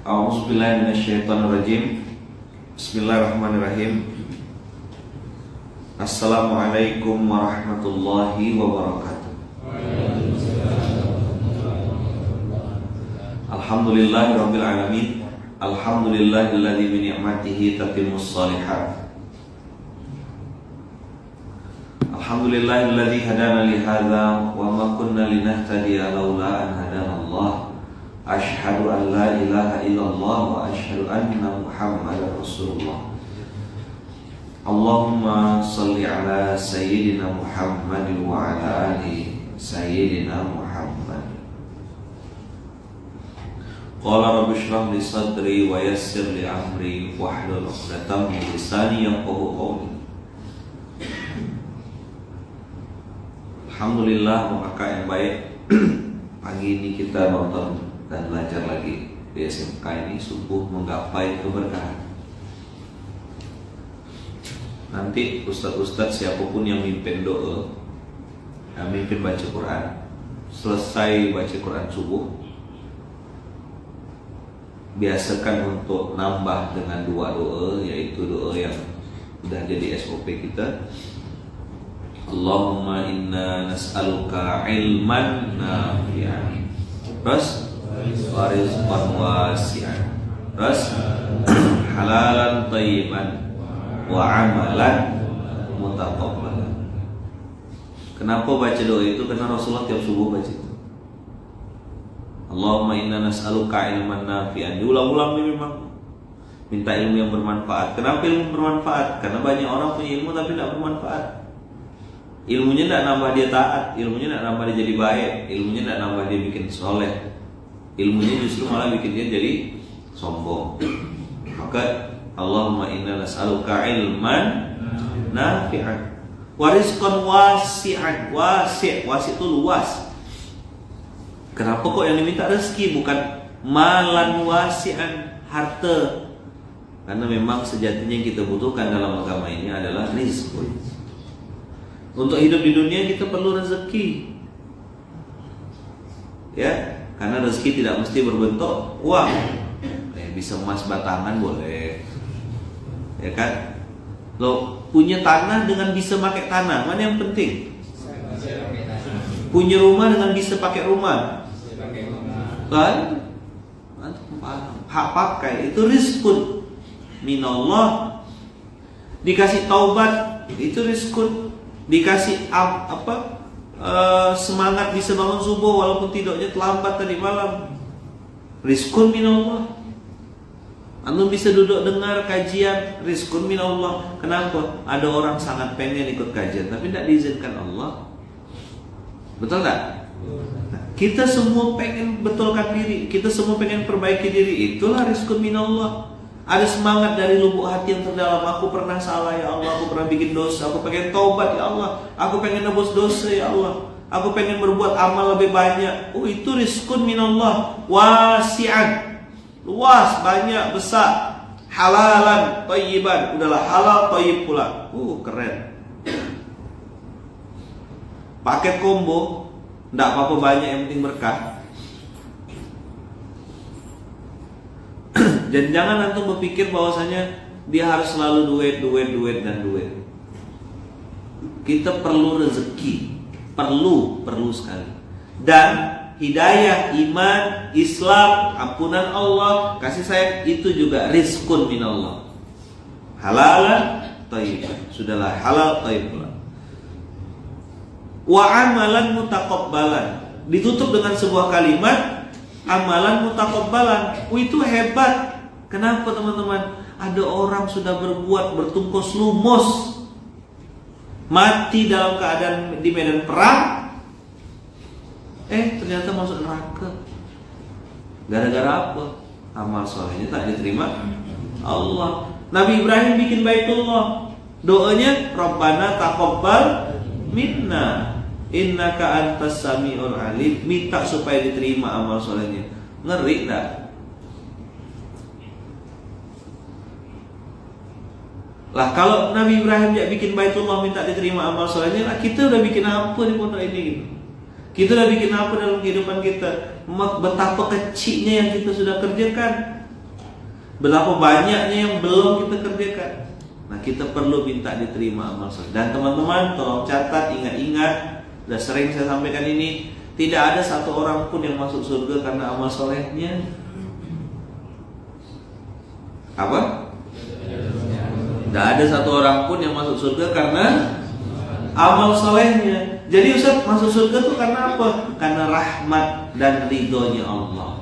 A'udzubillahi minasyaitonirrajim. Bismillahirrahmanirrahim. Assalamualaikum warahmatullahi wabarakatuh. Alhamdulillahirabbil alamin. Alhamdulillahilladzi bi ni'matihi tatimmus shalihat. Alhamdulillahilladzi hadana li hadza wa ma kunna linahtadiya laula an hadana Allah. Asyhadu an la ilaha illallah wa asyhadu anna Muhammadar Rasulullah. Allahumma salli ala sayyidina Muhammad wa ala ali sayyidina Muhammad. Qala rabbi shrah li sadri wa yassir li amri wahlul 'uqdatam min lisani yafqahu qawli. Alhamdulillah, kakak yang baik. Pagi ini kita nonton dan belajar lagi di SMK ini, subuh menggapai keberkahan. Nanti ustadz-ustadz siapapun yang mimpin doa, yang mimpin baca Quran, selesai baca Quran subuh, biasakan untuk nambah dengan dua doa, yaitu doa yang sudah jadi SOP kita. Allahumma inna nas'aluka ilman nafi'an, terus wa rizqan wasi'an, terus halalan thayyiban wa amalan mutaqabbalan. Kenapa baca doa itu? Karena Rasulullah tiap subuh baca itu. Allahumma inna nas'aluka ilman nafi'an. Diulang-ulang ini memang minta ilmu yang bermanfaat. Kenapa ilmu bermanfaat? Karena banyak orang punya ilmu tapi tidak bermanfaat. Ilmunya tidak nambah dia taat, ilmunya tidak nambah dia jadi baik, ilmunya tidak nambah dia bikin soleh, ilmunya justru malah bikin dia jadi sombong. Maka Allahumma inna nas'aluka ilman nafi'an wa rizqan wasi'an. Wasi' itu luas. Kenapa kok yang diminta rezeki bukan malan wasi'an, harta? Karena memang sejatinya yang kita butuhkan dalam agama ini adalah rizki. Untuk hidup di dunia kita perlu rezeki, ya, karena rezeki tidak mesti berbentuk uang. Bisa emas batangan boleh, ya kan? Lo punya tanah dengan bisa pakai tanah, mana yang penting? Punya rumah dengan bisa pakai rumah, kan? Hak pakai itu rizkun minallah. Dikasih taubat itu rizkun. Dikasih semangat bisa bangun subuh walaupun tidaknya terlambat tadi malam, rizkun minallah. Antum bisa duduk dengar kajian, rizkun minallah. Kenapa? Ada orang sangat pengen ikut kajian tapi tidak diizinkan Allah. Betul tak? Kita semua pengen betulkan diri, kita semua pengen perbaiki diri. Itulah rizkun minallah. Ada semangat dari lubuk hati yang terdalam. Aku pernah salah ya Allah, aku pernah bikin dosa, aku pengen taubat ya Allah, aku pengen nebus dosa ya Allah, aku pengen berbuat amal lebih banyak. Oh, itu rizkun minallah. Wasi'an, luas, banyak, besar. Halalan thayyiban, udahlah halal thayyib pula. Keren. Paket combo, enggak apa-apa banyak, yang penting berkah. Dan jangan antum berpikir bahwasanya dia harus selalu duit dan duit. Kita perlu rezeki, perlu sekali. Dan hidayah, iman, Islam, ampunan Allah, kasih sayang, itu juga rizkun minallah. Halalan thayyiban, sudahlah halal thayyib pula. Wa amalan mutaqabbalan, ditutup dengan sebuah kalimat amalan mutaqabbalan. Itu hebat. Kenapa teman-teman? Ada orang sudah berbuat bertungkus lumus, mati dalam keadaan di medan perang, ternyata masuk neraka. Gara-gara apa? Amal solehnya tak diterima Allah. Nabi Ibrahim bikin Baitullah, doanya Rabbana taqabbal minna innaka antas samiul alim. Minta supaya diterima amal solehnya. Ngeri tak? Lah kalau Nabi Ibrahim dia bikin Baitullah minta diterima amal solehnya, lah kita udah bikin apa di pondok ini gitu? Kita udah bikin apa dalam kehidupan kita? Betapa kecilnya yang kita sudah kerjakan. Berapa banyaknya yang belum kita kerjakan. Nah, kita perlu minta diterima amal soleh. Dan teman-teman tolong catat, ingat-ingat, sudah sering saya sampaikan ini, tidak ada satu orang pun yang masuk surga karena amal solehnya. Apa? Tidak ada satu orang pun yang masuk surga karena amal solehnya. Jadi Ustaz, masuk surga itu karena apa? Karena rahmat dan ridhonya Allah.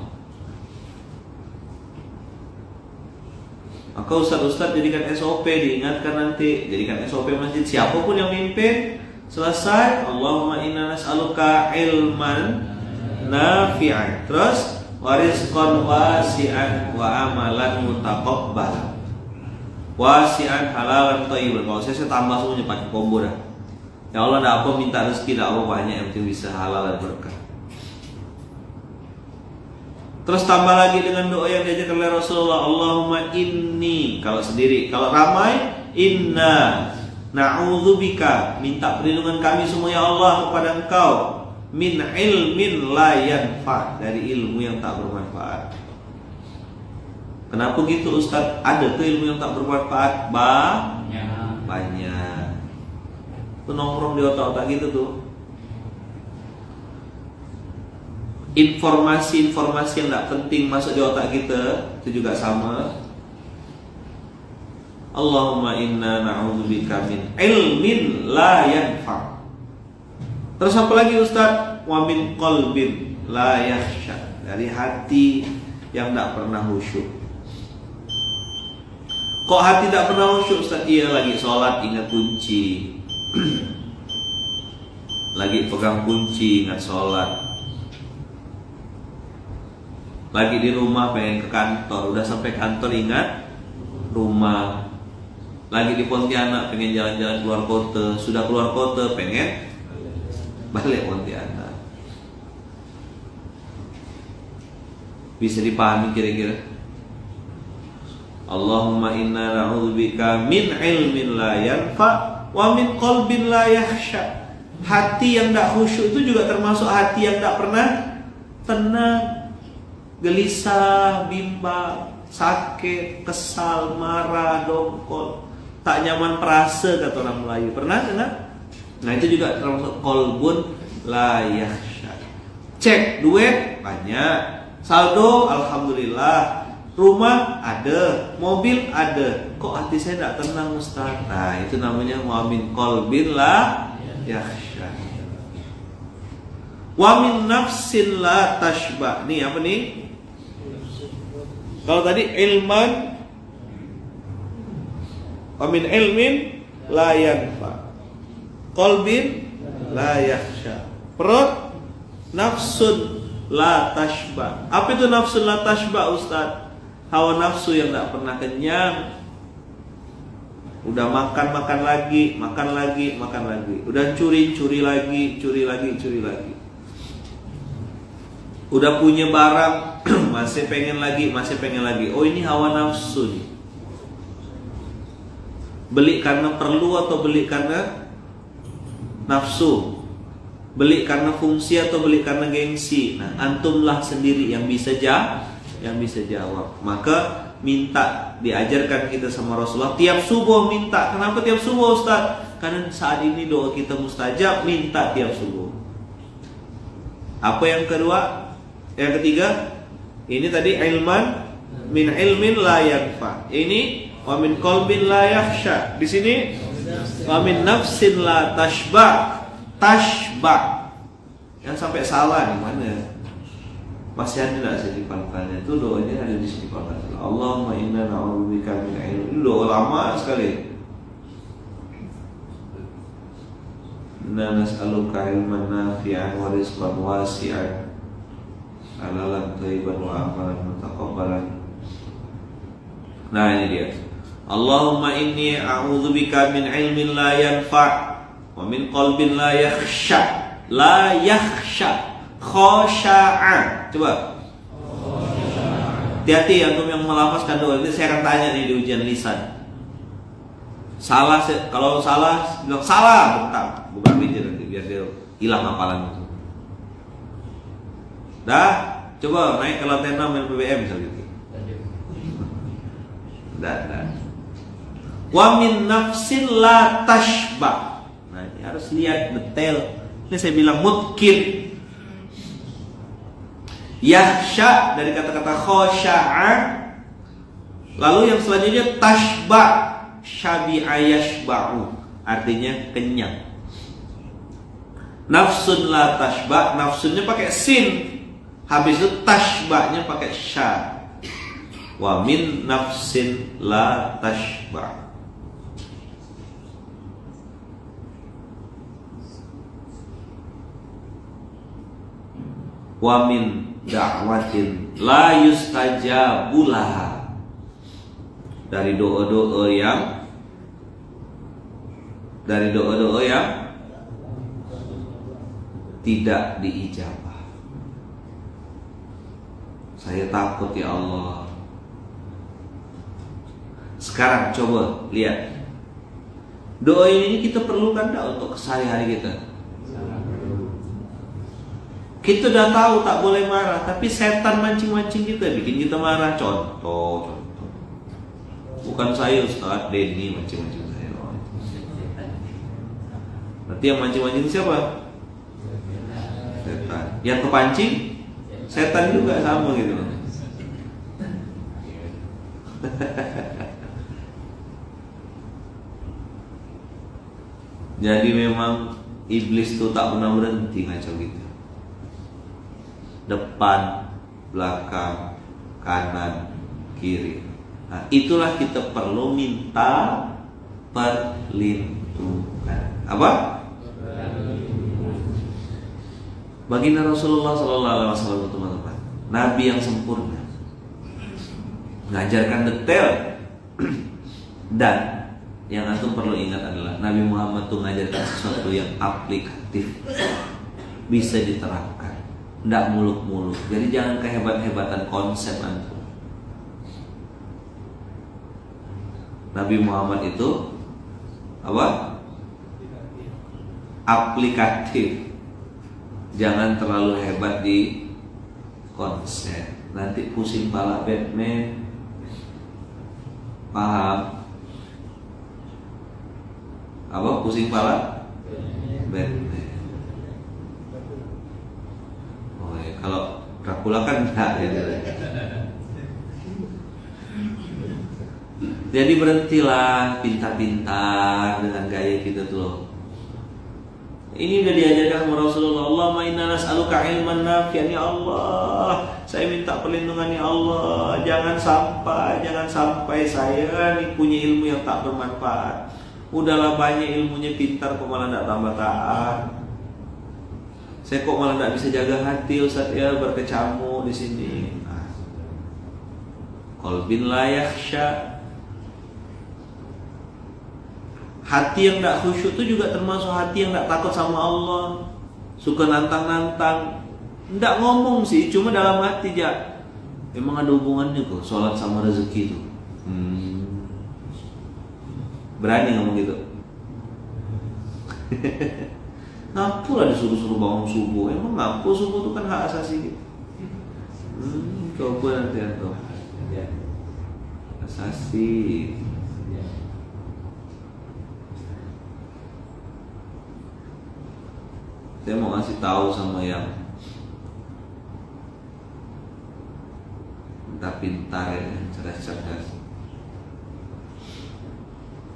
Maka Ustaz jadikan SOP, diingatkan nanti, jadikan SOP masjid. Siapapun yang mimpin, selesai, Allahumma inna nas'aluka ilman nafi'an, terus wa rizqan wasi'an wa amalan mutaqabbal, wasi'an halalan thayyiban. Kalau saya tambah semuanya pakai combo dah. Ya Allah, enggak apa minta rezeki, enggak apa banyak, yang penting bisa halal dan berkah. Terus tambah lagi dengan doa yang diajarkan oleh Rasulullah, Allahumma inni, kalau sendiri. Kalau ramai, inna na'udzubika, minta perlindungan kami semua ya Allah kepada Engkau, min ilmin la yanfa, dari ilmu yang tak bermanfaat. Kenapa gitu Ustaz? Ada tuh ilmu yang tak bermanfaat? Banyak. Itu nongkrong di otak-otak gitu tuh. Informasi-informasi yang tidak penting masuk di otak kita, itu juga sama. Allahumma inna na'udzubika min ilmin la yanfa. Terus apa lagi Ustaz? Wa min qalbin la yakhsha, dari hati yang tidak pernah khusyuk. Kok hati tidak pernah khusyuk Ustaz? Iya, lagi sholat ingat kunci, lagi pegang kunci ingat sholat, lagi di rumah pengen ke kantor, udah sampai kantor ingat rumah, lagi di Pontianak pengen jalan-jalan keluar kota, sudah keluar kota pengen balik Pontianak. Bisa dipahami kira-kira? Allahumma inna na'udzubika min ilmin la yanfa wa min qalbin la yakhsha. Hati yang tidak khusyuk itu juga termasuk hati yang tidak pernah tenang, gelisah, bimbang, sakit, kesal, marah, dongkol, tak nyaman perasa kata orang Melayu. Pernah dengar? Nah, itu juga termasuk qalbun la yakhsha. Cek duit banyak, saldo alhamdulillah, rumah ada, mobil ada, kok hati saya tidak tenang Ustaz? Nah, itu namanya wa min qalbin la yakhsha. Wa min nafsin la tashba. Nih apa nih? Kalau tadi ilman, wa min ilmin la yanfa, qalbin la yakhsha, perut nafsun la tashba. Apa itu nafsun la tashba Ustaz? Hawa nafsu yang tidak pernah kenyang. Udah makan lagi, makan lagi. Udah curi lagi. Udah punya barang, masih pengen lagi. Oh, ini hawa nafsu nih. Beli karena perlu atau beli karena nafsu? Beli karena fungsi atau beli karena gengsi? Nah, antumlah sendiri yang bisa jawab. Maka minta, diajarkan kita sama Rasulullah tiap subuh minta. Kenapa tiap subuh Ustaz? Karena saat ini doa kita mustajab, minta tiap subuh. Apa yang kedua? Yang ketiga, ini tadi ilman min ilmin la yanfa. Ini wa min qalbin la yakhsha. Di sini wa min nafsin la tashba. Yang sampai salah di mana? Masih ada tidak sih di pangkalnya? Itu doanya ada di sini pangkalnya. Allahumma inna na'udzubika min ilmin. Itu doa lama sekali. Inna nas'aluka ilman nafi'an wa rizqan wasi'an, halalan thayyiban wa amalan mutaqabbalan. Nah, ini dia. Allahumma inni a'udzubika min ilmin la yanfa' wa min qalbin la yakhsha. La yakhsha, khosya'a. Coba. Hati-hati antum yang melafazkan doa ini. Saya akan tanya nih di ujian lisan. Salah, kalau salah bilang salah, bukan biji nanti biar dia hilang hafalan itu. Dah, coba naik ke lantai 6 LPBM misalnya gitu. Tidak. Wa min nafsin la tashba. Nah, ini harus lihat detail. Ini saya bilang mutkir. Yahsya dari kata-kata khosya'a. Lalu yang selanjutnya tashba, syabi'a yashba'u, artinya kenyang. Nafsun la tashba, nafsunnya pakai sin, habis itu tashba'nya pakai sya. Wa min nafsin la tashba. Wa min da'watin la yustajabu laha, dari doa-doa yang tidak diijabah. Saya takut ya Allah. Sekarang coba lihat, doa ini kita perlukan tak untuk sehari-hari kita? Kita udah tahu tak boleh marah, tapi setan mancing-mancing kita, bikin kita marah. Contoh. Bukan saya, Ustaz Denny mancing-mancing saya. Berarti yang mancing-mancing siapa? Setan. Yang kepancing setan juga, sama gitu. Jadi memang iblis tuh tak pernah berhenti ngacau gitu. Depan, belakang, kanan, kiri. Nah, itulah kita perlu minta perlindungan. Apa? Baginda Rasulullah SAW, teman-teman, Nabi yang sempurna, mengajarkan detail. Dan yang antum perlu ingat adalah Nabi Muhammad tuh mengajarkan sesuatu yang aplikatif, bisa diterapkan. Tidak muluk-muluk. Jadi jangan kehebat-hebatan konsep antum. Nabi Muhammad itu apa? Aplikatif. Jangan terlalu hebat di konsep. Nanti pusing pala Batman. Paham? Apa pusing pala? Batman. Kalau Dracula kan enggak gitu. Jadi berhentilah pintar-pintar dengan gaya kita tuh. Ini udah diajarkan sama Rasulullah. Allahumma inna nas'aluka ilman nafi'an, ya Allah, saya minta perlindungan ya Allah, jangan sampai saya nih punya ilmu yang tak bermanfaat. Udahlah banyak ilmunya, pintar kok malah enggak tambah taat. Saya kok malah tidak bisa jaga hati, Ustaz ya, berkecamuk di sini. Qalbin la yakhsha. Hati yang tidak khusyuk itu juga termasuk hati yang tidak takut sama Allah. Suka nantang-nantang. Tidak ngomong sih, cuma dalam hati aja. Emang ada hubungannya kok sholat sama rezeki itu. Berani ngomong gitu. Ngapu lah disuruh-suruh bangun subuh. Emang ngapu subuh itu kan hak asasi gitu. Coba nanti atau asasi. Saya mau ngasih tahu sama yang pintar ya, cerdas-cerdas.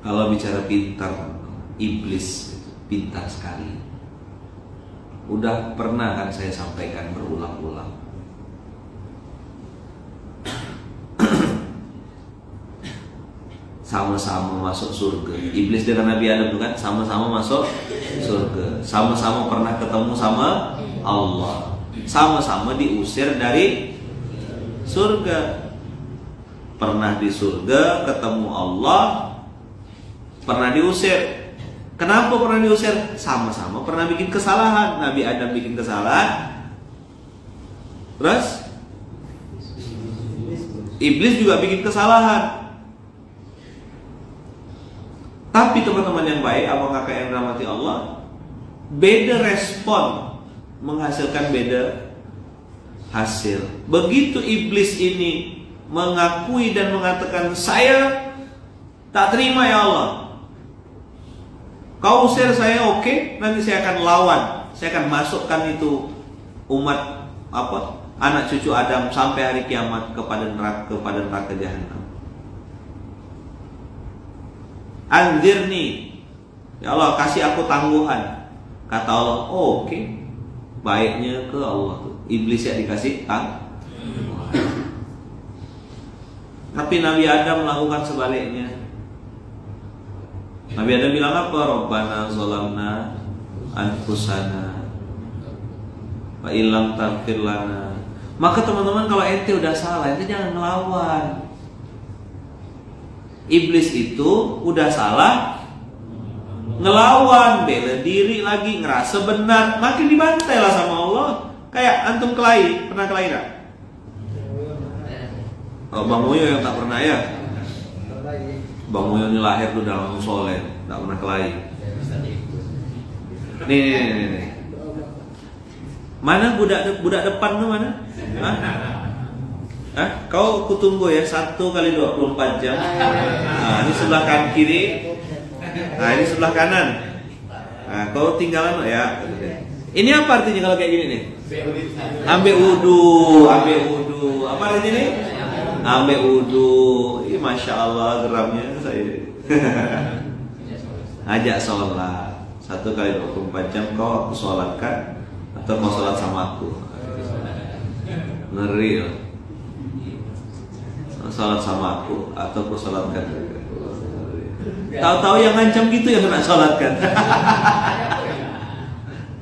Kalau bicara pintar, iblis pintar sekali. Udah pernah kan saya sampaikan berulang-ulang. Sama-sama masuk surga. Iblis dengan Nabi Adam itu kan sama-sama masuk surga. Sama-sama pernah ketemu sama Allah. Sama-sama diusir dari surga. Pernah di surga ketemu Allah, pernah diusir. Kenapa pernah diusir? Sama-sama pernah bikin kesalahan. Nabi Adam bikin kesalahan, terus iblis juga bikin kesalahan. Tapi teman-teman yang baik, abang kakak yang dirahmati Allah, beda respon menghasilkan beda hasil. Begitu iblis ini mengakui dan mengatakan, saya tak terima ya Allah, kau usir saya, oke, nanti saya akan lawan, saya akan masukkan itu umat anak cucu Adam sampai hari kiamat kepada neraka jahanam. Anzirni, ya Allah, kasih aku tangguhan. Kata Allah, oke. Baiknya ke Allah tuh. Iblis ya dikasih tangguhan. Tapi Nabi Adam melakukan sebaliknya. Nabi Adam bilang apa? Rabbana zalamna anfusana wa illam taghfir lana. Maka teman-teman, kalau ente udah salah, ente jangan ngelawan. Iblis itu udah salah, ngelawan, bela diri lagi, ngerasa benar, makin dibantai lah sama Allah. Kayak antum kelahi, pernah kelahi gak? Oh, Bang Moyo yang tak pernah ya? Bang Moyo ini lahir tuh dalam soleh, tak pernah kelahi. Nih. Mana budak depan tuh mana? Hah? Kau kutunggu ya 1 kali 24 jam. Nah, ini sebelah kanan kiri. Nah, ini sebelah kanan. Nah, kau tinggalan ya. Ini apa artinya kalau kayak gini nih? Ambil wudu. Apa artinya nih? Ambil wudu. Ih, Masya Allah, geramnya saya. Ajak sholat 1 kali 24 jam kau aku sholatkan, atau mau sholat sama aku. Ngeri loh. Sholat sama aku atau aku sholatkan. Tahu-tahu yang ngancam gitu yang kena sholatkan.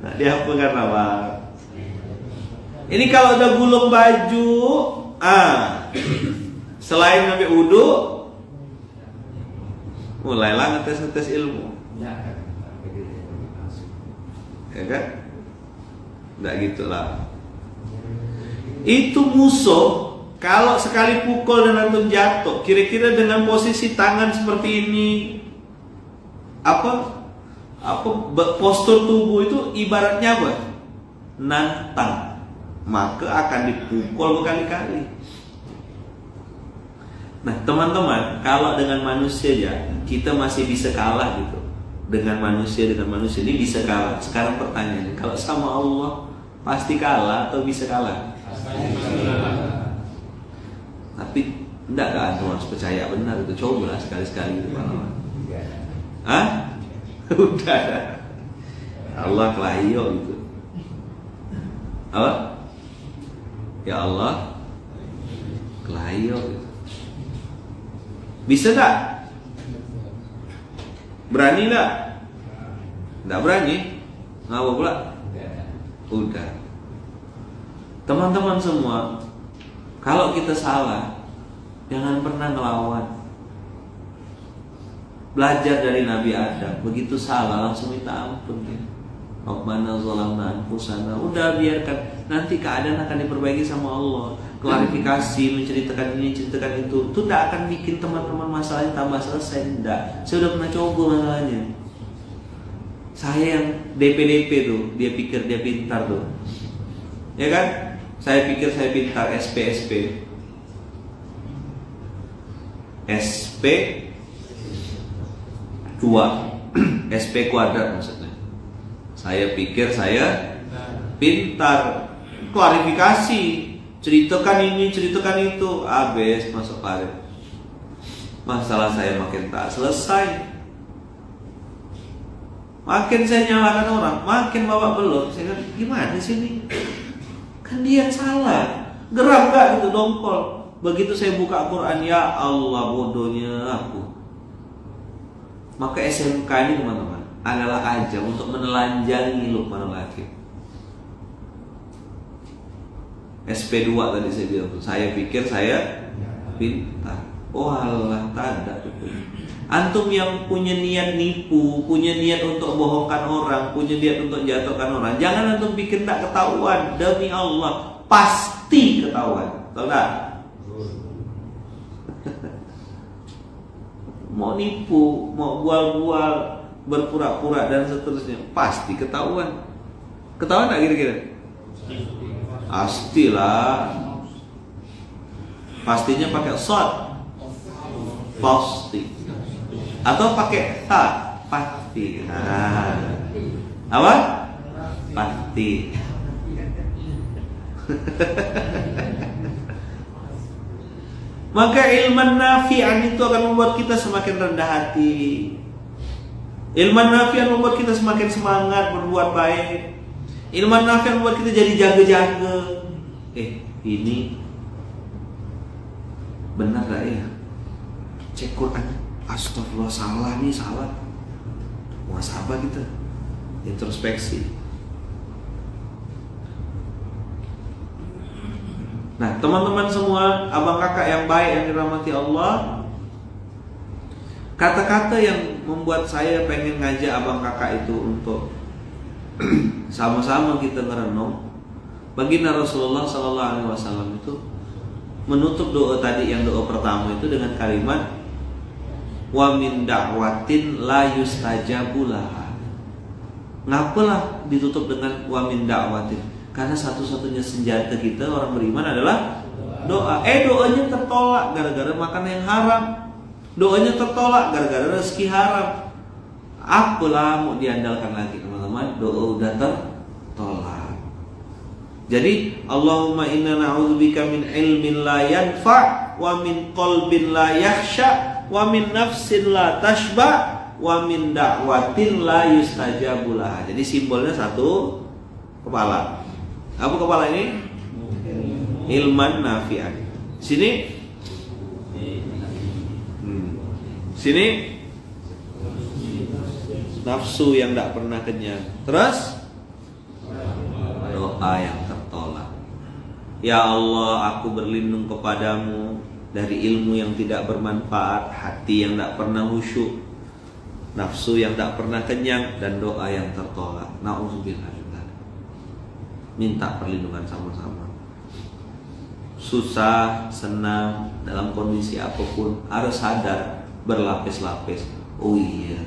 Nah, dia apa karena apa? Ini kalau udah gulung baju, selain ngambil wudu, mulailah ngetes ilmu. Ya kan? Nggak gitulah. Itu musuh. Kalau sekali pukul dan antum jatuh, kira-kira dengan posisi tangan seperti ini, postur tubuh itu ibaratnya apa? Nantang, maka akan dipukul berkali-kali. Nah, teman-teman, kalau dengan manusia ya kita masih bisa kalah gitu. Dengan manusia ini bisa kalah. Sekarang pertanyaannya, kalau sama Allah pasti kalah atau bisa kalah? Tapi enggak kan, harus percaya benar itu. Cobalah sekali-sekali itu. Udah. Allah kelahiyo gitu. Apa? Ya Allah kelahiyo gitu. Bisa enggak? Berani enggak? Enggak berani. Ngapa pula? Udah. Teman-teman semua, kalau kita salah, jangan pernah ngelawan. Belajar dari Nabi Adam, begitu salah langsung minta ampun ya. Rabbana zalamna anfusana. Udah, biarkan, nanti keadaan akan diperbaiki sama Allah. Klarifikasi, menceritakan ini, ceritakan itu tidak akan bikin teman-teman masalahnya tambah selesai. Tidak. Saya udah pernah coba masalahnya. Saya yang DP tuh, dia pikir dia pintar tuh, ya kan? Saya pikir saya pintar, SP 2 SP kuadrat maksudnya. Saya pikir saya pintar, klarifikasi, ceritakan ini, ceritakan itu, habis masuk parit. Masalah saya makin tak selesai. Makin saya nyalakan orang, makin bawa belur. Saya kan, gimana sih ini? Kan dia yang salah. Geram gak gitu dongkol. Begitu saya buka Quran, ya Allah, bodohnya aku. Maka SMK ini teman-teman adalah ajang untuk menelanjangi Luqmanul Hakim. SP2 tadi saya bilang, saya pikir saya pintar. Oh Allah, tak ada. Antum yang punya niat nipu, punya niat untuk bohongkan orang, punya niat untuk jatuhkan orang, jangan antum pikir tak ketahuan. Demi Allah, pasti ketahuan. Tahu tak? Mau nipu, mau bual-bual, berpura-pura dan seterusnya, pasti ketahuan. Ketahuan tak kira-kira? Pastilah. Pastinya pakai shad. Pasti. Atau pakai ta, pasti. Nah. Apa? Pasti. Maka ilman nafi'an itu akan membuat kita semakin rendah hati. Ilman nafi'an membuat kita semakin semangat berbuat baik. Ilman nafi'an membuat kita jadi jaga-jaga. Ini benar gak ya? Cek Quran. Astagfirullah, salah nih, salah. Muhasabah kita. Introspeksi. Nah, teman-teman semua, abang kakak yang baik yang dirahmati Allah, kata-kata yang membuat saya pengen ngajak abang kakak itu untuk sama-sama kita ngerenung. Baginda Rasulullah SAW itu menutup doa tadi, yang doa pertama itu dengan kalimat wa min da'watin la yustajabu laha. Ngapalah ditutup dengan wa min da'watin? Karena satu-satunya senjata kita orang beriman adalah doa. Doanya tertolak gara-gara makan yang haram. Doanya tertolak gara-gara rezeki haram. Apalah mau diandalkan lagi, teman-teman? Doa udah tertolak. Jadi Allahumma inna na'udzubika min ilmin la yanfa' wa min qalbin la yakhsha wa min nafsin la tashba wa min da'watin la yustajabu laha. Jadi simbolnya satu kepala. Apa kepala ini? Ilman nafi'an. Sini. Sini. Nafsu yang tidak pernah kenyang. Terus doa yang tertolak. Ya Allah, aku berlindung kepadamu dari ilmu yang tidak bermanfaat, hati yang tidak pernah khusyuk, nafsu yang tidak pernah kenyang, dan doa yang tertolak. Na'udzubillah. Minta perlindungan sama-sama. Susah, senang, dalam kondisi apapun harus sadar, berlapis-lapis. Oh iya,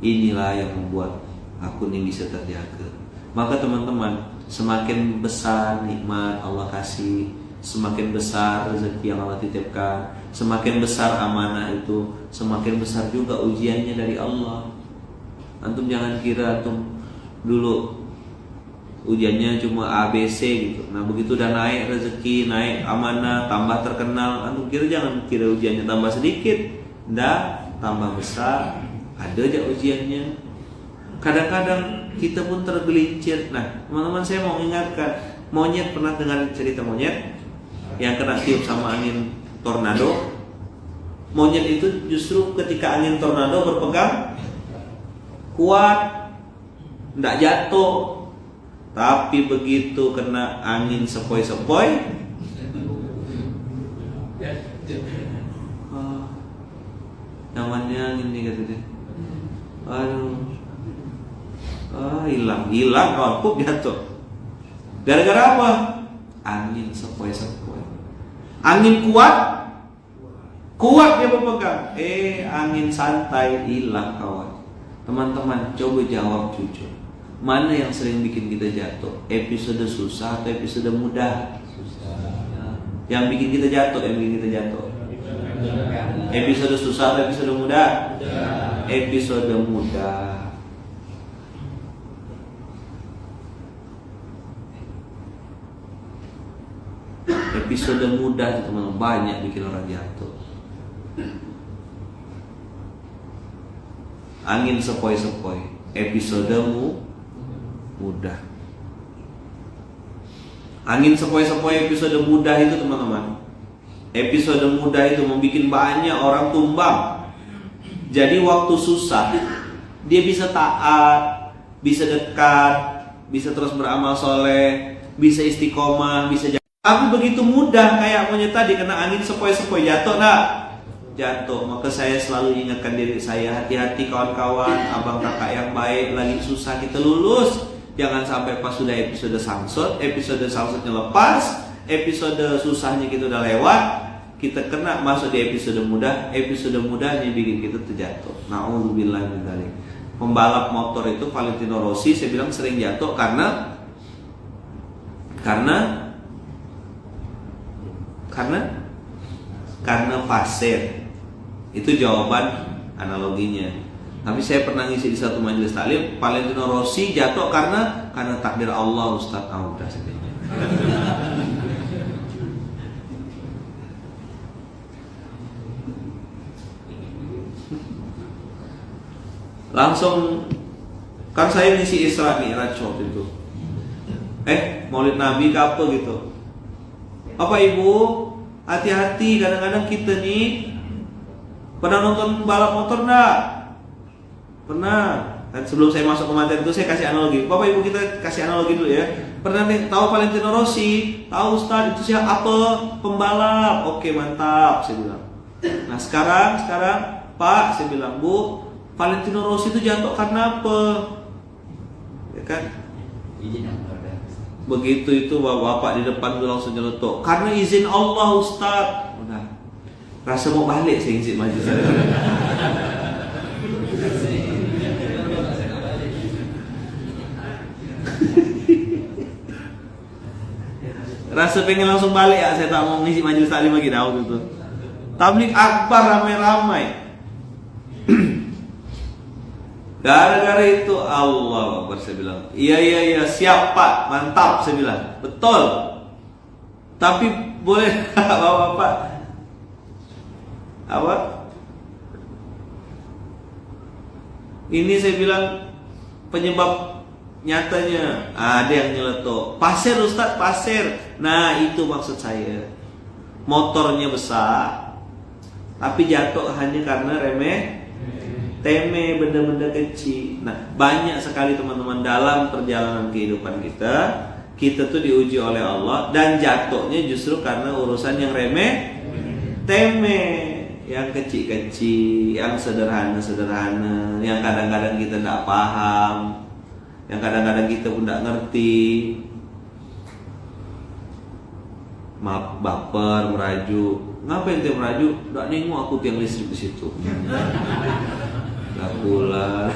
inilah yang membuat aku ini bisa terjaga. Maka teman-teman, semakin besar nikmat Allah kasih, semakin besar rezeki yang Allah titipkan, semakin besar amanah itu, semakin besar juga ujiannya dari Allah. Antum jangan kira antum dulu ujiannya cuma ABC gitu. Nah begitu udah naik rezeki, naik amanah, tambah terkenal, antum kira jangan kira ujiannya tambah sedikit, ndak, tambah besar. Ada aja ujiannya. Kadang-kadang kita pun tergelincir. Nah teman-teman, saya mau ingatkan, monyet, pernah dengar cerita monyet yang kena tiup sama angin tornado? Monyet itu justru ketika angin tornado berpegang kuat, ndak jatuh. Tapi begitu kena angin sepoi-sepoi, namanya angin nih katanya. Hilang kawan, pup jatuh. Gara-gara apa? Angin sepoi-sepoi. Angin kuat dia berpegang. Angin santai, hilang kawan. Teman-teman, coba jawab jujur. Mana yang sering bikin kita jatuh? Episode susah atau episode mudah? Susah. Yang bikin kita jatuh, Episode susah atau episode mudah? Episode mudah. Episode mudah itu teman-teman banyak bikin orang jatuh. Angin sepoi-sepoi, episodemu mudah. Angin sepoi-sepoi episode mudah itu teman-teman, episode mudah itu membuat banyak orang tumbang. Jadi waktu susah dia bisa taat, bisa dekat, bisa terus beramal soleh, bisa istiqomah, bisa jalan. Tapi begitu mudah kayak monyet tadi kena angin sepoi-sepoi, jatuh nak? Jatuh. Maka saya selalu ingatkan diri saya, hati-hati kawan-kawan, abang kakak yang baik, lagi susah kita lulus. Jangan sampai pas sudah episode sangsutnya lepas, episode susahnya kita udah lewat, kita kena masuk di episode mudahnya bikin kita terjatuh. Na'udzubillah min dzalik. Pembalap motor itu Valentino Rossi, saya bilang sering jatuh karena karena pasir. Itu jawaban analoginya. Tapi saya pernah ngisi di satu majelis taklim, Valentino Rossi jatuh karena takdir Allah, Ustaz. Udah sebenarnya. Langsung kan saya ngisi Isra Mi'raj waktu itu. Maulid Nabi ke apa gitu. Apa Ibu, hati-hati, kadang-kadang kita nih pernah nonton balap motor enggak? Pernah. Dan sebelum saya masuk ke materi itu saya kasih analogi. Bapak Ibu kita kasih analogi dulu ya. Pernah nih tahu Valentino Rossi? Tahu Ustaz, itu siapa? Apa? Pembalap. Oke, mantap, saya bilang. Nah, sekarang Pak, saya bilang, Bu, Valentino Rossi itu jatuh karena apa? Ya kan? Begitu itu bapak di depan itu langsung nyeletuk. Karena izin Allah, Ustaz. Udah. Rasa mau balik saya ngisi majelis. Rasa pengen langsung balik ya, saya tak mau ngisi majelis taklim lagi dah gitu. Tablik akbar ramai-ramai. Gara-gara itu Allah Akbar, saya bilang. Iya siap Pak, mantap, saya bilang. Betul. Tapi boleh Bapak apa? Ini saya bilang penyebab nyatanya ada yang nyeletuk. Pasir Ustaz, pasir. Nah, itu maksud saya. Motornya besar, tapi jatuh hanya karena temeh, benda-benda kecil. Nah, banyak sekali teman-teman dalam perjalanan kehidupan kita tuh diuji oleh Allah dan jatuhnya justru karena urusan yang temeh, yang kecil-kecil, yang sederhana, yang kadang-kadang kita tidak paham, yang kadang-kadang kita pun tidak ngerti. Maaf, baper, merajuk. Ngapain dia merajuk? Tidak nengok aku tiang listrik di situ. Lakula.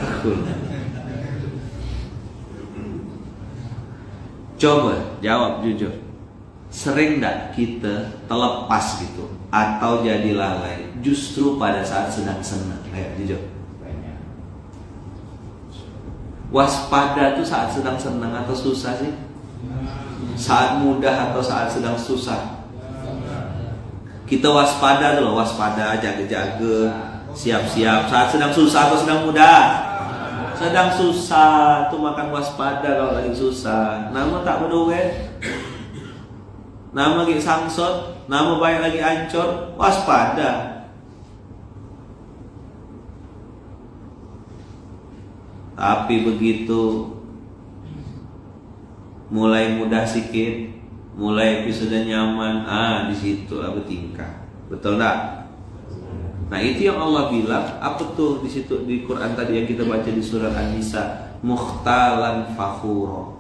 Coba jawab jujur. Sering tak kita terlepas gitu atau jadi lalai justru pada saat sedang senang? Ayo jujur. Waspada tuh saat sedang senang atau susah sih? Saat mudah atau saat sedang susah? Kita waspada dulu, waspada, jaga-jaga, siap-siap. Saat sedang susah atau sedang mudah? Sedang susah tuh makan waspada kalau lagi susah. Nama tak berduwe, nama lagi sangsot, nama baik lagi ancur, waspada. Tapi begitu mulai mudah sikit, mulai episode nyaman, di situ lah bertingkah. Betul tak? Nah, itu yang Allah bilang. Apa tuh di situ di Quran tadi yang kita baca di surat An-Nisa? Mukhtalan fakhura.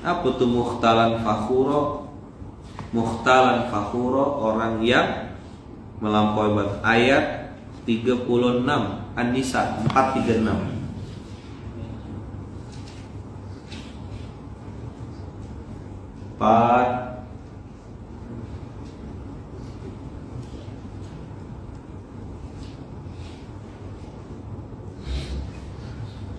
Apa tuh mukhtalan fakhura? Mukhtalan fakhura, orang yang melampaui batas. Ayat 36 An-Nisa 436.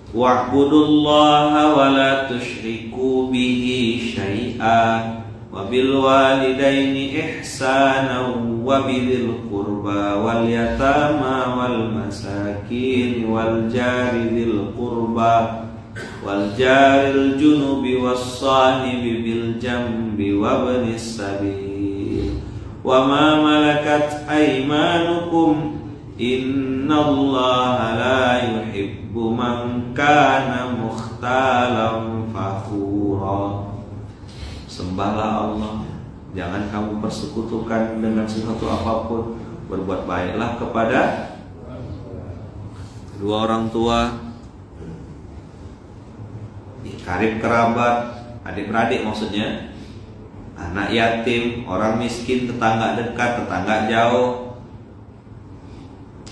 Wa'budullaha wa la tusyriku bihi syai'an wa bil walidaini ihsana wa bidhil qurba wal yatama wal masakin wal jari dzil qurba wal jaril junubi was sahibi bil jambi wa ibnis sabil wa ma malakat aymanukum innallaha la yuhibbu man kana mukhtalan fakhura. Sembahlah Allah, jangan kamu persekutukan dengan sesuatu apapun. Berbuat baiklah kepada kedua orang tua, karib kerabat, adik-beradik maksudnya, anak yatim, orang miskin, tetangga dekat, tetangga jauh.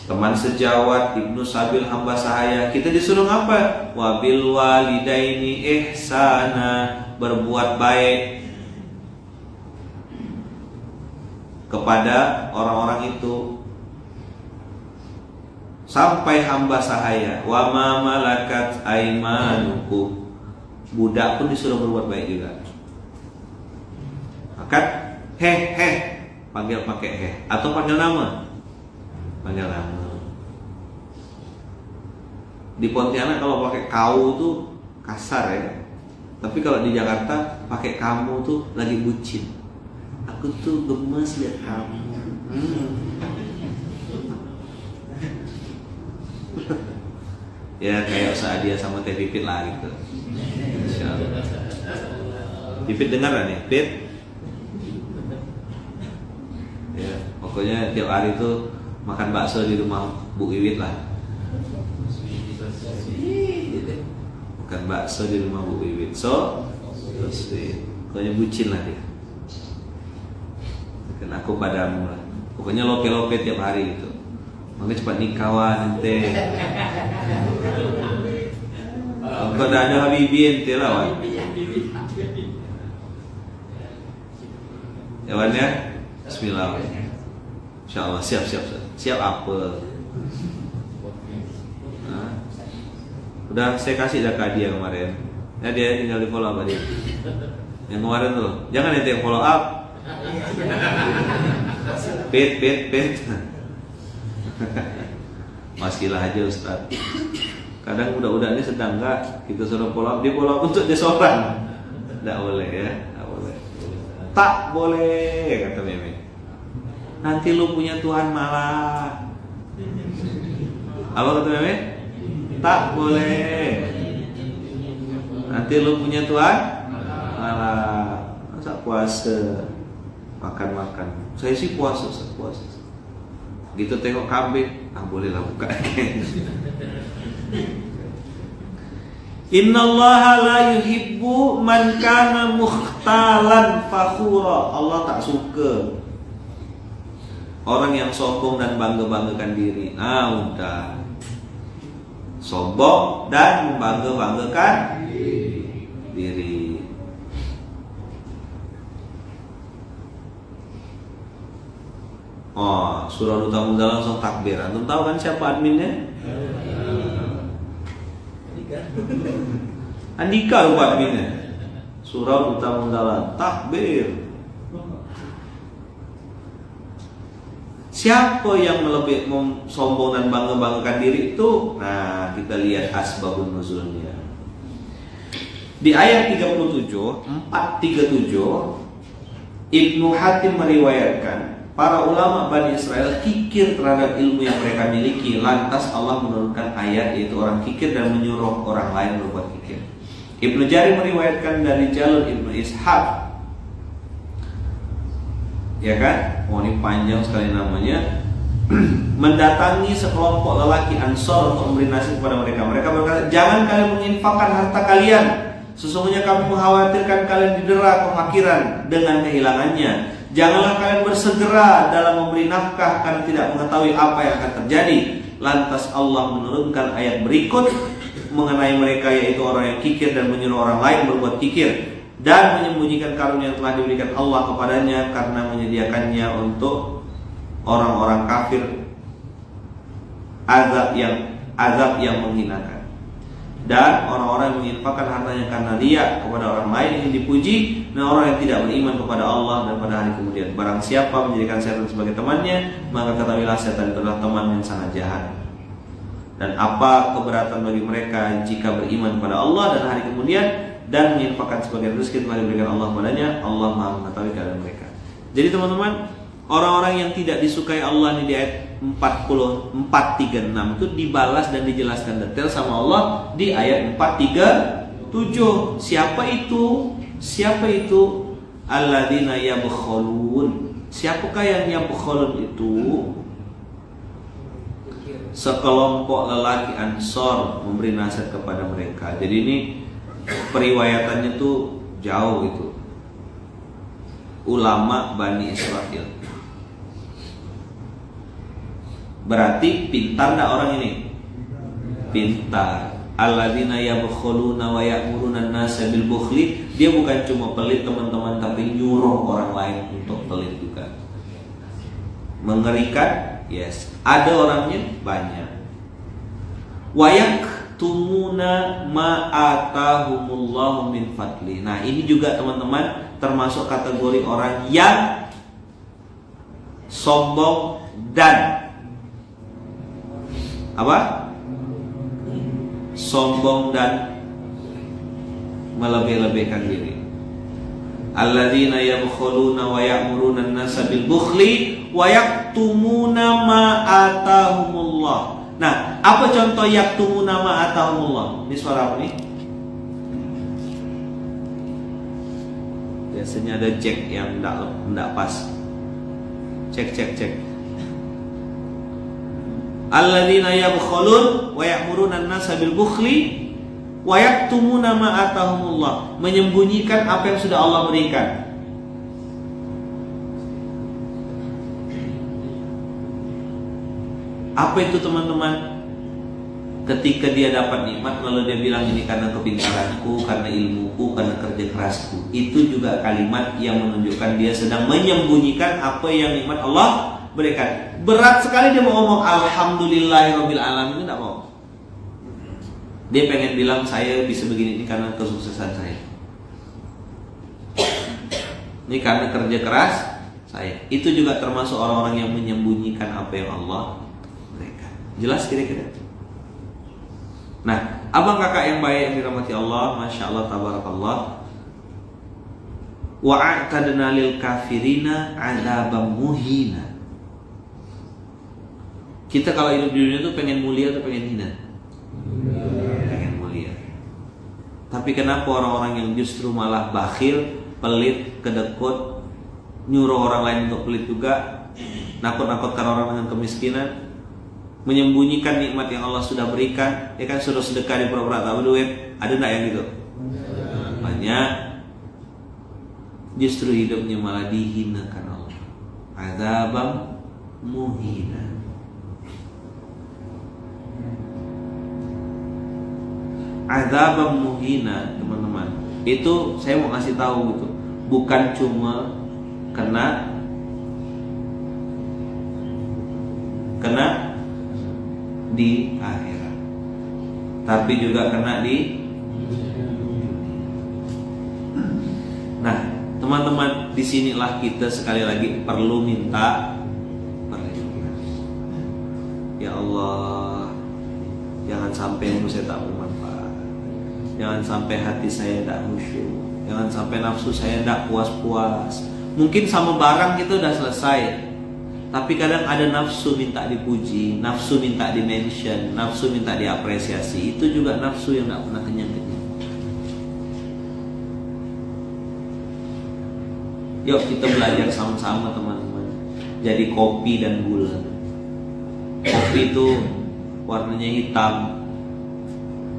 teman sejawat, ibnu sabil, hamba sahaya. Kita disuruh apa? Wabil walidaini ihsana, berbuat baik kepada orang-orang itu sampai hamba sahaya. Wa ma malakat aimanukum, budak pun disuruh berbuat baik juga. Maka panggil pakai atau panggil nama. Panggil nama. Di Pontianak kalau pakai kau tuh kasar ya. Tapi kalau di Jakarta pakai kamu tuh lagi bucin. Aku tuh gemes lihat kamu. Ya kayak Saadia sama Teh Pipit lah gitu. Insyaallah. Pipit dengar gak nih, Pit? Ya, pokoknya tiap hari tuh makan bakso di rumah Bu Wiwit lah. Makan bakso di rumah Bu Wiwit. So sweet. Pokoknya bucin lah dia. Kan aku padamu lah. Pokoknya lope-lope tiap hari gitu. Makanya cepat nikawan ente. Kau dah ada Habibie ente lah wan. Ya wan ya. Bismillah. Insyaallah siap apa? Nah. Udah saya kasih dah ke dia kemarin. Ya dia tinggal di follow apa dia. Yang kemarin tuh. Jangan ente yang follow up. Pit. Maskilah aja Ustaz. Kadang budak-budak ini sedang enggak kita suruh follow up, dia follow up untuk dia seorang. Enggak boleh ya, enggak boleh. Tak boleh kata Meme. Nanti lu punya Tuhan malah. Apa kata Meme? Tak boleh. Nanti lu punya Tuhan malah. Masa puasa makan. Saya sih puasa. Gitu tengok kambing, bolehlah buka. Innallaha la yuhibbu man kana mukhtalan fakhura. Allah tak suka orang yang sombong dan bangga-banggakan diri. Udah. Sombong dan membangga-banggakan diri. Surah Duta Muda langsung takbir. Antum tahu kan siapa adminnya? Andika lupa adminnya. Surah Duta Muda takbir. Siapa yang lebih sombong dan bangga-banggakan diri itu? Nah, kita lihat asbabun nuzulnya. Di ayat 37, 437, Ibnu Hatim meriwayatkan para ulama Bani Israel kikir terhadap ilmu yang mereka miliki. Lantas Allah menurunkan ayat, yaitu orang kikir dan menyuruh orang lain berbuat kikir. Ibnu Jarir meriwayatkan dari Jalur Ibnu Ishaq. Ya kan? Ini panjang sekali namanya. Mendatangi sekelompok lelaki Ansor untuk memberi nasihat kepada mereka. Mereka berkata, jangan kalian menginfakkan harta kalian. Sesungguhnya kami mengkhawatirkan kalian didera kefakiran dengan kehilangannya. Janganlah kalian bersegera dalam memberi nafkah karena tidak mengetahui apa yang akan terjadi. Lantas Allah menurunkan ayat berikut mengenai mereka, yaitu orang yang kikir dan menyuruh orang lain berbuat kikir dan menyembunyikan karunia yang telah diberikan Allah kepadanya karena menyediakannya untuk orang-orang kafir azab yang menghinakan. Dan orang-orang yang menginfakkan hartanya karena riya kepada orang lain ingin dipuji, dan orang yang tidak beriman kepada Allah dan pada hari kemudian. Barang siapa menjadikan setan sebagai temannya, maka ketahuilah setan itu adalah teman yang sangat jahat. Dan apa keberatan bagi mereka jika beriman kepada Allah dan hari kemudian dan menginfakkan sebagian rezeki telah diberikan Allah padanya. Allah Maha mengetahui keadaan mereka. Jadi teman-teman, orang-orang yang tidak disukai Allah ini di ayat 436 itu dibalas dan dijelaskan detail sama Allah di ayat 437. Siapa itu? Alladzina yabkhulun. Siapakah yang yabkhulun itu? Sekelompok lelaki Ansor memberi nasihat kepada mereka. Jadi ini periwayatannya tuh jauh itu. Ulama Bani Israel. Berarti pintar enggak orang ini? Pintar. Alladzina yabkhuluna wa ya'muruna an-nasa bil bukhli. Dia bukan cuma pelit teman-teman, tapi nyuruh orang lain untuk pelit juga. Mengerikan? Yes. Ada orangnya banyak. Wa yaktumuna ma atahumullahu min fadli. Nah, ini juga teman-teman termasuk kategori orang yang sombong dan apa? Sombong dan melebih-lebihkan diri. Alladzina yabkhuluna wa ya'muruna an-nasa bil bukhli wa yaktumuna ma atahumullah. Nah, apa contoh yaktumuna ma atahumullah? Ini suara apa nih? Biasanya ada cek yang enggak pas. Cek. Alladzina yabkhulun wa ya'muruna an-nasa bil bukhli wa yaktumuna ma atahumullah. Menyembunyikan apa yang sudah Allah berikan. Apa itu teman-teman? Ketika dia dapat nikmat lalu dia bilang ini karena kepintaranku, karena ilmuku, karena kerja kerasku. Itu juga kalimat yang menunjukkan dia sedang menyembunyikan apa yang nikmat Allah berikan. Berat sekali dia mau ngomong alhamdulillahirabbil alamin, enggak mau. Dia pengen bilang saya bisa begini ini karena kesuksesan saya. Ini karena kerja keras saya. Itu juga termasuk orang-orang yang menyembunyikan apa yang Allah berikan. Jelas kira-kira? Nah, abang kakak yang baik yang dirahmati Allah, masya Allah, tabarakallah. Wa a'tadna lil kafirina 'adzaban muhina. Kita kalau hidup di dunia itu pengen mulia atau pengen hina? Pengen mulia. Tapi kenapa orang-orang yang justru malah bakhil, pelit, kedekut, nyuruh orang lain untuk pelit juga, nakut-nakutkan orang dengan kemiskinan, menyembunyikan nikmat yang Allah sudah berikan? Ya kan, suruh sedekah di pura-pura tahu duit. Ada enggak yang gitu? Banyak. Justru hidupnya malah dihinakan Allah. Adzabam muhina. Adzabam muhina, teman-teman. Itu saya mau kasih tahu gitu. Bukan cuma kena di akhirat, tapi juga kena di. Nah, teman-teman, disinilah kita sekali lagi perlu minta perlindungan. Ya Allah, jangan sampai ilmu saya tak bermanfaat. Jangan sampai hati saya tidak khusyuk. Jangan sampai nafsu saya tidak puas-puas. Mungkin sama barang kita udah selesai, tapi kadang ada nafsu minta dipuji, nafsu minta di-mention, nafsu minta diapresiasi. Itu juga nafsu yang tidak pernah kenyang-kenyang. Yuk kita belajar sama-sama teman-teman. Jadi kopi dan gula. Kopi itu warnanya hitam,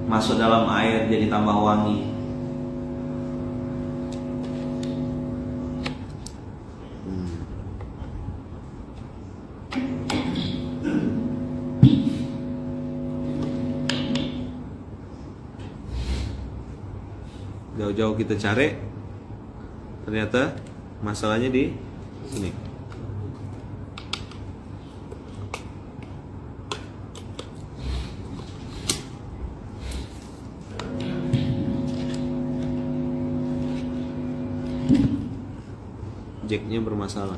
masuk dalam air jadi tambah wangi. Jauh-jauh kita cari, ternyata masalahnya di sini. Jacknya bermasalah.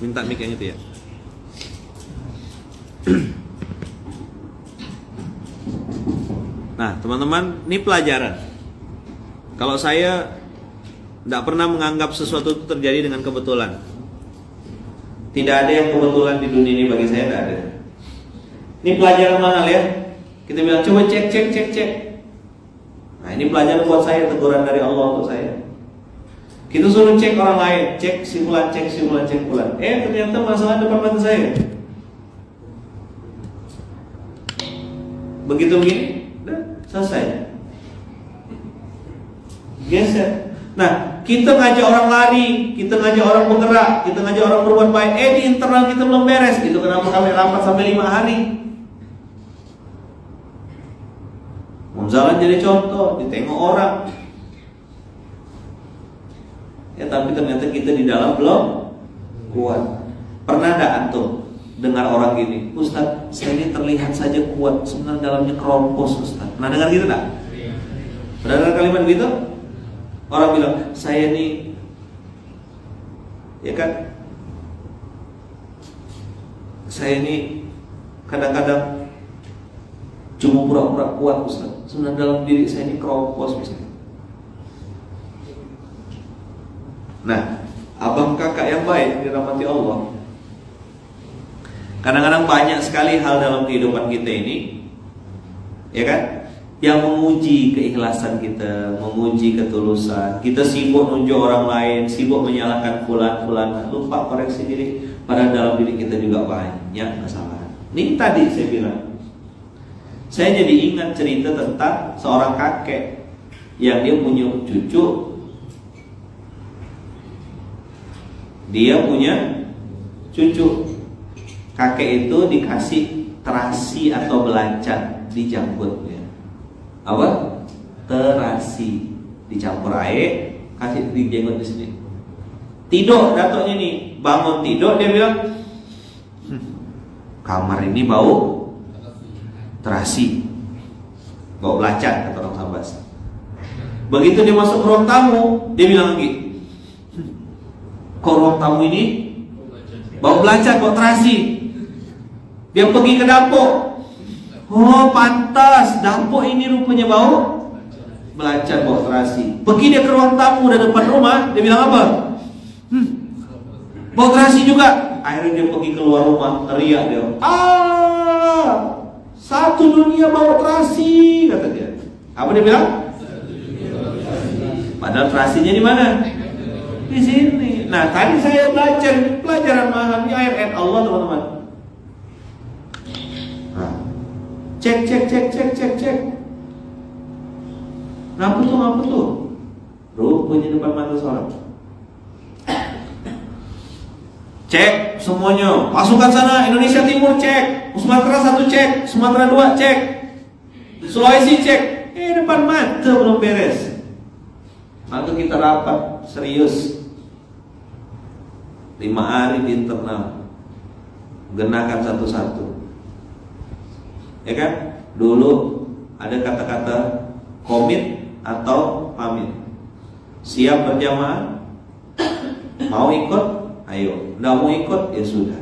Minta mic yang itu ya. Nah teman-teman, ini pelajaran. Kalau saya tidak pernah menganggap sesuatu itu terjadi dengan kebetulan. Tidak ada yang kebetulan di dunia ini, bagi saya tidak ada. Ini pelajaran mana ya? Kita bilang coba cek. Nah ini pelajaran buat saya, teguran dari Allah untuk saya. Kita suruh cek orang lain, cek si fulan. Ternyata masalah depan mata saya. Begitu begini, udah selesai. Geser. Nah, kita ngajak orang lari, kita ngajak orang bergerak, kita ngajak orang berbuat baik, di internal kita belum beres. Itu kenapa kami rapat sampai 5 hari. Jalan jadi contoh, ditengok orang. Ya tapi ternyata kita di dalam belum kuat. Pernah enggak antum dengar orang gini, Ustaz, saya ini terlihat saja kuat, sebenarnya dalamnya keropos, Ustaz. Pernah dengar gitu enggak? Pernah dengar kalimat gitu? Orang bilang, saya ini, ya kan, saya ini kadang-kadang cuma pura-pura kuat, Ustaz. Sebenarnya dalam diri saya ini keropos misalnya. Nah, abang kakak yang baik dirahmati Allah. Kadang-kadang banyak sekali hal dalam kehidupan kita ini, ya kan, yang menguji keikhlasan kita, menguji ketulusan. Kita sibuk nunjuk orang lain, sibuk menyalahkan fulan, lupa koreksi diri. Padahal dalam diri kita juga banyak masalah. Ini tadi saya bilang, saya jadi ingat cerita tentang seorang kakek yang dia punya cucu. Dia punya cucu. Kakek itu dikasih terasi atau belacan di janggutnya. Apa? Terasi dicampur air, kasih di jenggot di sini. Tidur datuknya nih, bangun tidur dia bilang, kamar ini bau terasi, bau belacan kata orang Sambas. Begitu dia masuk ke ruang tamu, dia bilang lagi, kok ruang tamu ini bau belacan, bau terasi. Dia pergi ke dapur, oh pantas, dapur ini rupanya bau belacan, bau terasi. Pergi dia ke ruang tamu dari depan rumah, dia bilang apa? Bau terasi juga. Akhirnya dia pergi keluar rumah, teriak dia, satu dunia bau terasi, kata dia. Apa dia bilang? Padahal terasinya di mana? Di sini. Nah, tadi saya belajar pelajaran memahami ayat Allah, teman-teman. Nah, cek. Ngapa tuh? Rupanya depan mata seorang. Cek semuanya. Pasukan sana Indonesia Timur cek, Sumatera 1 cek, Sumatera 2 cek, Sulawesi cek. Depan mata belum beres. Lalu kita rapat serius 5 hari di internal, genakan satu-satu. Ya kan? Dulu ada kata-kata komit atau pamit. Siap berjamaah? Mau ikut? Ayo. Nggak mau ikut? Ya sudah.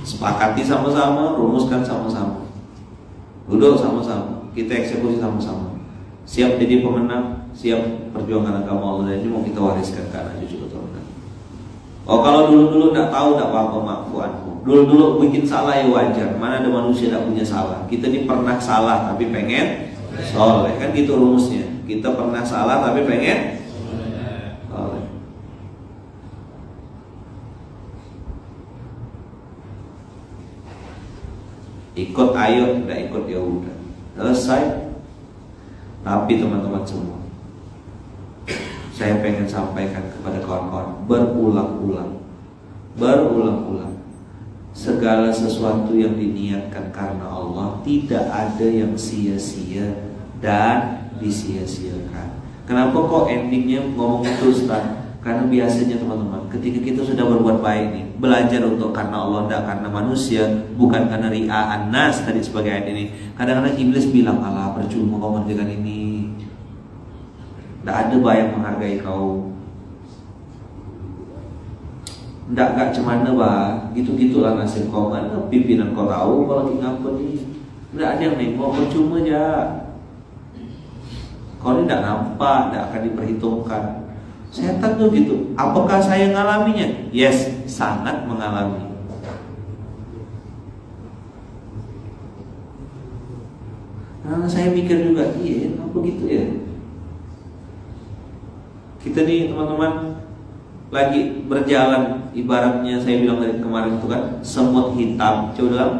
Sepakati sama-sama, rumuskan sama-sama. Duduk sama-sama, kita eksekusi sama-sama. Siap jadi pemenang, siap perjuangan agama Allah, dan ini mau kita wariskan ke anak cucu keturunan. Oh, kalau dulu-dulu nggak tahu, nggak apa-apa, maafuanku. Dulu-dulu bikin salah ya wajar. Mana ada manusia nggak punya salah? Kita ini pernah salah tapi pengen soleh, kan gitu rumusnya. Kita pernah salah tapi pengen soleh. Ikut ayo, nggak ikut ya udah, selesai. Tapi teman-teman semua, saya pengen sampaikan kepada kawan-kawan berulang-ulang, segala sesuatu yang diniatkan karena Allah tidak ada yang sia-sia dan disia-siakan. Kenapa kok endingnya ngomong itu, Ustaz? Karena biasanya teman-teman, ketika kita sudah berbuat baik nih, belajar untuk karena Allah, tidak karena manusia, bukan karena ria'an nas tadi sebagai ayat ini. Kadang-kadang iblis bilang, alah percuma kau mengerjakan ini, tidak ada yang menghargai kau, gak cemana gitu-gitulah nasib kau, mana pimpinan kau tahu kalau lagi ngapa nih, tidak ada yang nengok, percuma aja. Kau ini tidak nampak, tidak akan diperhitungkan. Setan tuh gitu. Apakah saya mengalaminya? Yes, sangat mengalami. Karena saya mikir juga, iya, apa gitu ya? Kita nih teman-teman lagi berjalan, ibaratnya saya bilang dari kemarin itu kan, semut hitam. Coba dalam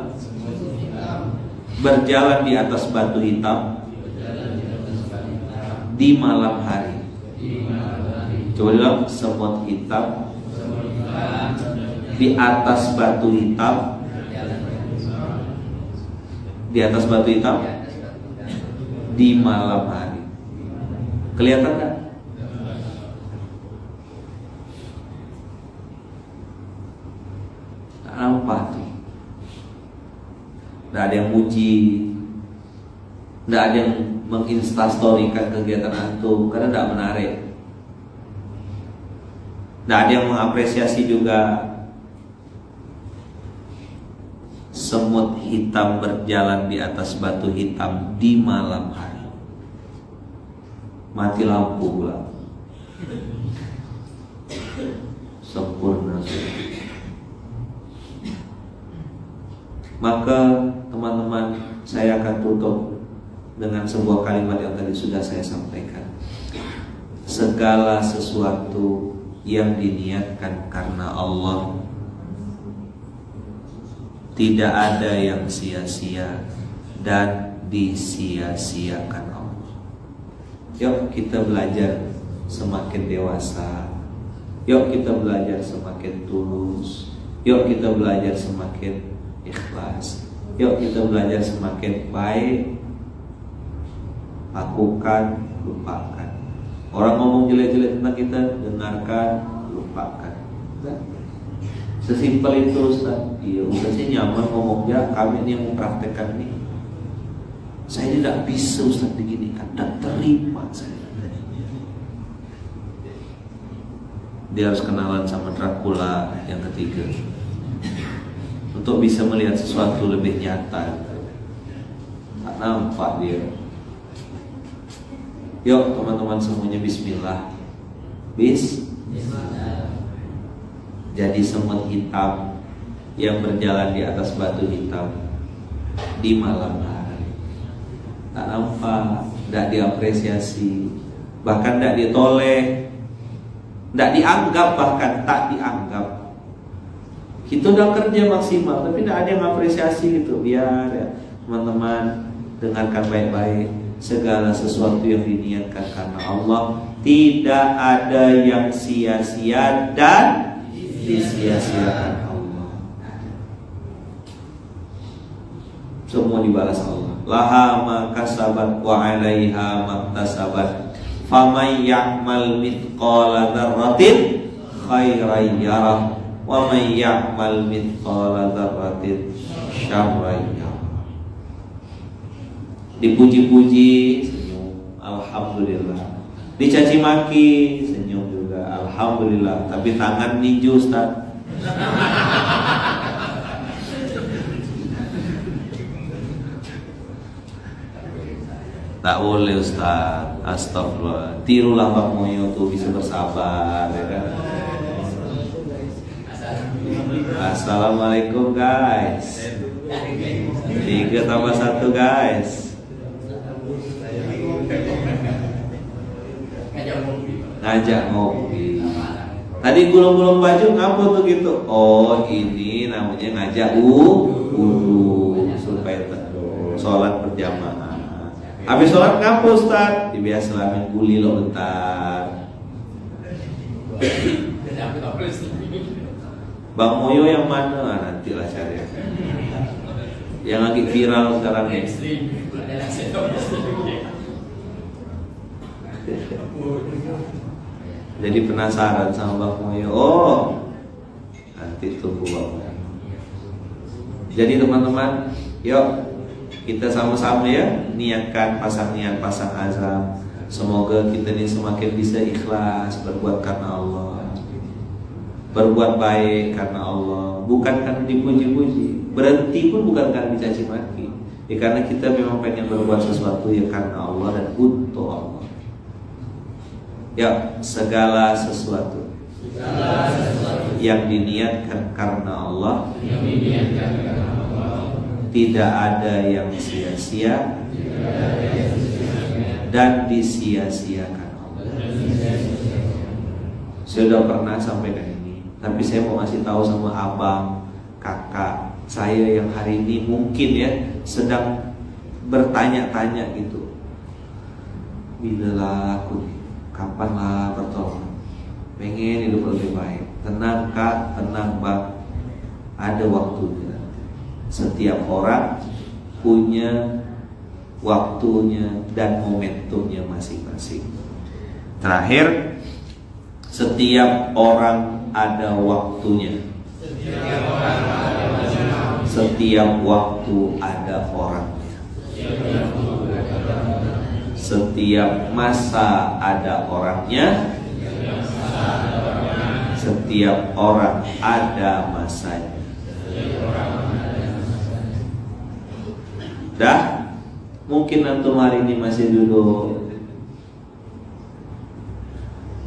berjalan di atas batu hitam, di malam hari. Coba bilang, semut hitam di atas batu hitam. Di atas batu hitam di malam hari. Kelihatan kan? Nampak tuh. Tidak ada yang muji, tidak ada yang menginstastorikan kegiatan antum karena tidak menarik. Tidak ada yang mengapresiasi juga. Semut hitam berjalan di atas batu hitam di malam hari. Mati lampu pula. Sempurna. Maka teman-teman, saya akan tutup dengan sebuah kalimat yang tadi sudah saya sampaikan. Segala sesuatu yang diniatkan karena Allah, tidak ada yang sia-sia dan disia-siakan Allah. Yuk kita belajar semakin dewasa. Yuk kita belajar semakin tulus. Yuk kita belajar semakin ikhlas. Yuk kita belajar semakin baik. Lakukan, lupakan. Orang ngomong jelek-jelek tentang kita, dengarkan, lupakan. Sesimpel itu Ustaz. Iya, Ustaz sih nyaman ngomongnya, kami ini yang mempraktekkan ini. Saya tidak bisa Ustaz beginikan, dan terima saya. Dia harus kenalan sama Dracula yang ketiga untuk bisa melihat sesuatu lebih nyata. Tak nampak dia. Yuk teman-teman semuanya bismillah. Bismillah. Jadi semut hitam yang berjalan di atas batu hitam di malam hari. Tak nampak, tidak diapresiasi, bahkan tidak ditoleh, tidak dianggap, bahkan tak dianggap. Kita udah kerja maksimal, tapi tidak ada yang apresiasi gitu. Biar ya, teman-teman dengarkan baik-baik. Segala sesuatu yang diniatkan karena Allah, tidak ada yang sia-sia dan disia-siakan Allah. Semua dibalas Allah. Laha ma kasabat wa 'alaiha maktasabat. Faman ya'mal mithqala dzarratin khairan yarah wa man ya'mal mithqala dzarratin syarran yarah. Dipuji-puji, senyum, alhamdulillah. Dicaci maki, senyum juga, alhamdulillah. Tapi tangan ninju Ustaz. Tak boleh Ustaz. Astagfirullah. Tirulah Pak Moyo tuh bisa bersabar, ya kan? Assalamualaikum guys. 3+1 guys. Ngajak ngopi. Tadi gulung-gulung baju ngapa tuh gitu? Oh ini namanya ngajak wudu supaya sholat berjamaah. Habis sholat ngapa Ustaz? Biasa selamin kuli lo bentar. Bang Moyo yang mana? Nantilah cari. Yang lagi viral sekarang ya. Jadi penasaran sama Bang Moyo. Oh, nanti tunggu Bang. Jadi teman-teman, yuk kita sama-sama ya niatkan, pasang niat, pasang azam. Semoga kita ini semakin bisa ikhlas berbuat karena Allah, berbuat baik karena Allah, bukan karena dipuji-puji. Berhenti pun bukan karena dicaci maki, ya karena kita memang pengen berbuat sesuatu ya karena Allah dan untuk Allah. Ya, segala sesuatu yang diniatkan karena Allah, tidak ada yang sia-sia dan disia-siakan Allah. Saya sudah pernah sampaikan ini, tapi saya mau kasih tahu sama abang, kakak saya yang hari ini mungkin ya sedang bertanya-tanya gitu. bilalah aku, kapanlah pertolongan, pengen hidup lebih baik. Tenang kak, tenang bang, ada waktunya. Setiap orang punya waktunya dan momentumnya masing-masing. Terakhir, setiap orang ada waktunya. Setiap waktu ada orangnya. Setiap masa ada orangnya. Setiap orang ada masanya. Dah, mungkin antum hari ini masih duduk,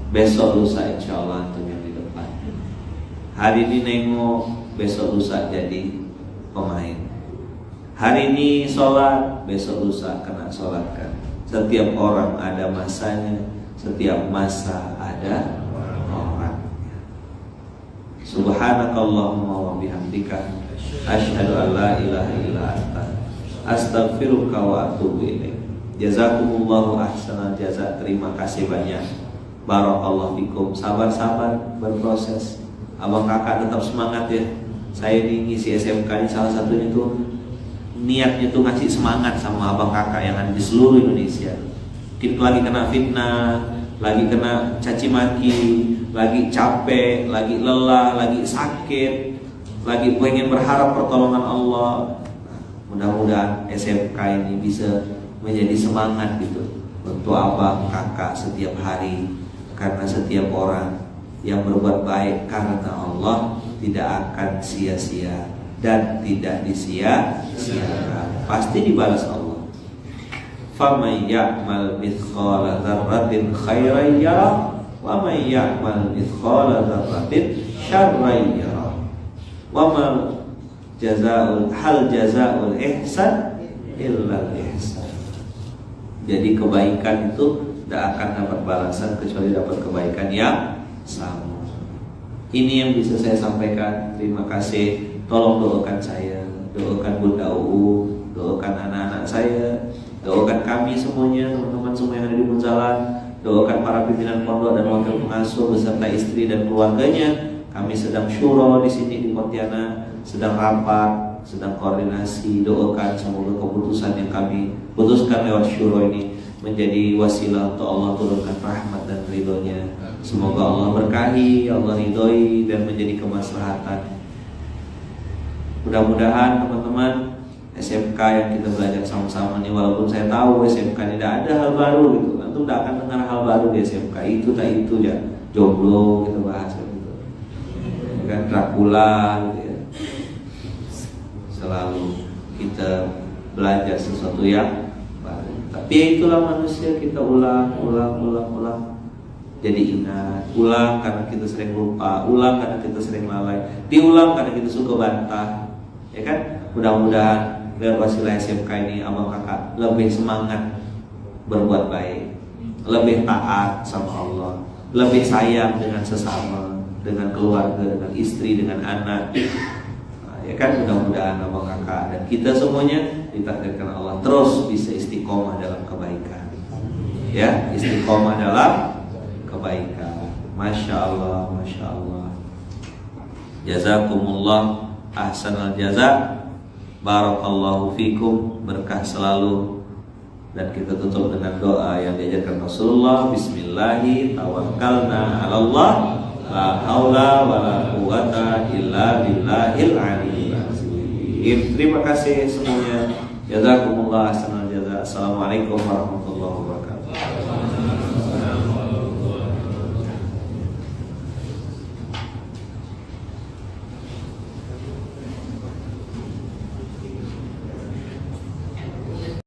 besok lusa insya Allah antum yang di depan. Hari ini nengok, besok lusa jadi pemain. Hari ini sholat, besok lusa kena sholatkan. Setiap orang ada masanya, setiap masa ada orang. Subhanakallahumma wa bihamdika, asyhadu an la ilaha illa anta, astaghfiruka wa atubu ilaik. Jazakumullahu ahsanal jaza. Terima kasih banyak. Barakallahu fikum. Sabar-sabar berproses. Abang kakak tetap semangat ya. Saya ini ngisi SMK ini salah satunya tuh niatnya tuh ngasih semangat sama abang kakak yang ada di seluruh Indonesia. Kita lagi kena fitnah, lagi kena caci maki, lagi capek, lagi lelah, lagi sakit, lagi pengen berharap pertolongan Allah. Mudah-mudahan SMK ini bisa menjadi semangat gitu untuk abang kakak setiap hari. Karena setiap orang yang berbuat baik karena Allah tidak akan sia-sia dan tidak disia-siakan, pasti dibalas Allah. Faman ya'mal mithqala dzarratin khairan yarah wa man ya'mal mithqala dzarratin syarran yarah. Wa ma jazaa'ul ihsan illa ihsan. Jadi kebaikan itu tidak akan dapat balasan kecuali dapat kebaikan yang sama. Ini yang bisa saya sampaikan. Terima kasih. Tolong doakan saya, doakan Bunda UU, doakan anak-anak saya, doakan kami semuanya, teman-teman semua yang ada di Munzalan, doakan para pimpinan pondok dan wakil pengasuh beserta istri dan keluarganya. Kami sedang syuro di sini di Pontianak, sedang rapat, sedang koordinasi. Doakan semoga keputusan yang kami putuskan lewat syuro ini menjadi wasilah untuk Allah turunkan rahmat dan ridhonya. Semoga Allah berkahi, Allah ridhoi dan menjadi kemaslahatan. Mudah-mudahan teman-teman SMK yang kita belajar sama-sama nih, walaupun saya tahu SMK tidak ada hal baru gitu, antum tidak akan dengar hal baru di SMK. Itu tak itu ya, jomblo kita bahas gitu, kan Dracula gitu ya. Selalu kita belajar sesuatu yang baru. Tapi ya itulah manusia, kita ulang. Jadi ingat, ulang karena kita sering lupa, ulang karena kita sering lalai, diulang karena kita suka bantah, ya kan? Mudah-mudahan lewat wasilah SMK ini abang kakak lebih semangat berbuat baik, lebih taat sama Allah, lebih sayang dengan sesama, dengan keluarga, dengan istri, dengan anak. Ya kan, mudah-mudahan abang kakak dan kita semuanya ditakdirkan Allah terus bisa istiqomah dalam kebaikan. Ya, istiqomah dalam kebaikan. Masya Allah, Masya Allah. Jazakumullah ahsanal jaza. Barakallahu fikum. Berkah selalu. Dan kita tutup dengan doa yang diajarkan Rasulullah. Bismillahi tawakkalna 'alallah, la haula wala quwata illa billahil aliyyil azim. Terima kasih semuanya. Jazakumullah ahsanal jaza. Assalamualaikum warahmatullahi wabarakatuh.